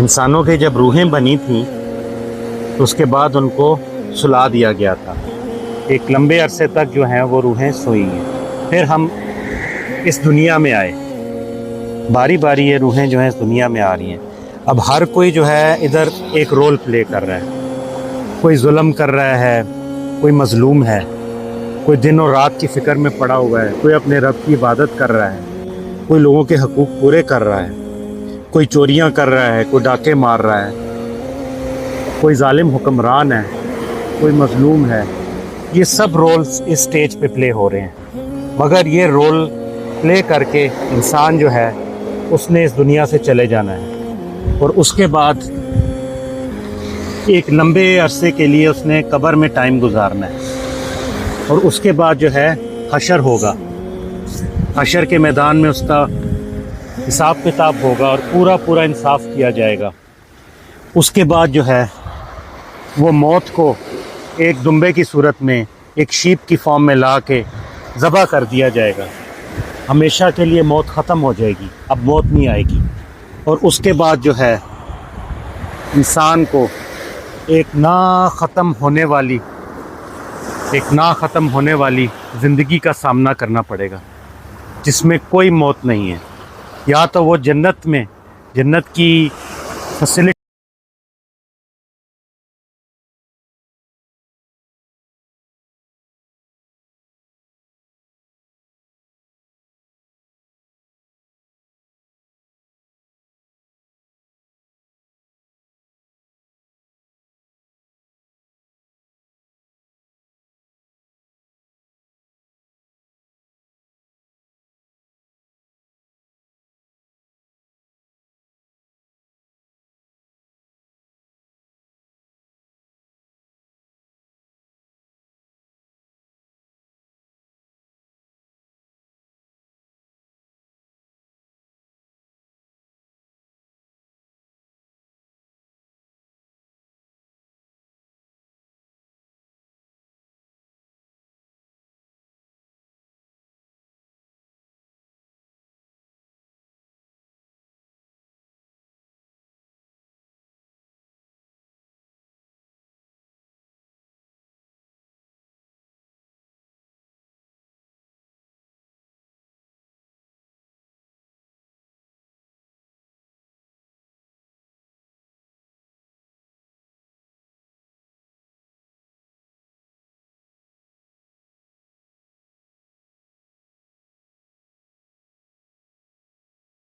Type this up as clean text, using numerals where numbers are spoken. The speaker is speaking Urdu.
انسانوں کی جب روحیں بنی تھیں تو اس کے بعد ان کو سلا دیا گیا تھا. ایک لمبے عرصے تک جو ہیں وہ روحیں سوئی ہیں. پھر ہم اس دنیا میں آئے, باری باری یہ روحیں جو ہیں اس دنیا میں آ رہی ہیں. اب ہر کوئی جو ہے ادھر ایک رول پلے کر رہا ہے. کوئی ظلم کر رہا ہے, کوئی مظلوم ہے, کوئی دن اور رات کی فکر میں پڑا ہوا ہے, کوئی اپنے رب کی عبادت کر رہا ہے, کوئی لوگوں کے حقوق پورے کر رہا ہے, کوئی چوریاں کر رہا ہے, کوئی ڈاکے مار رہا ہے, کوئی ظالم حکمران ہے, کوئی مظلوم ہے. یہ سب رولز اس سٹیج پہ پلے ہو رہے ہیں. مگر یہ رول پلے کر کے انسان جو ہے اس نے اس دنیا سے چلے جانا ہے, اور اس کے بعد ایک لمبے عرصے کے لیے اس نے قبر میں ٹائم گزارنا ہے, اور اس کے بعد جو ہے حشر ہوگا. حشر کے میدان میں اس کا حساب کتاب ہوگا اور پورا انصاف کیا جائے گا. اس کے بعد جو ہے وہ موت کو ایک دمبے کی صورت میں, ایک شیپ کی فارم میں لا کے ذبح کر دیا جائے گا. ہمیشہ کے لیے موت ختم ہو جائے گی, اب موت نہیں آئے گی. اور اس کے بعد جو ہے انسان کو ایک نا ختم ہونے والی زندگی کا سامنا کرنا پڑے گا, جس میں کوئی موت نہیں ہے. یا تو وہ جنت کی فیسلٹی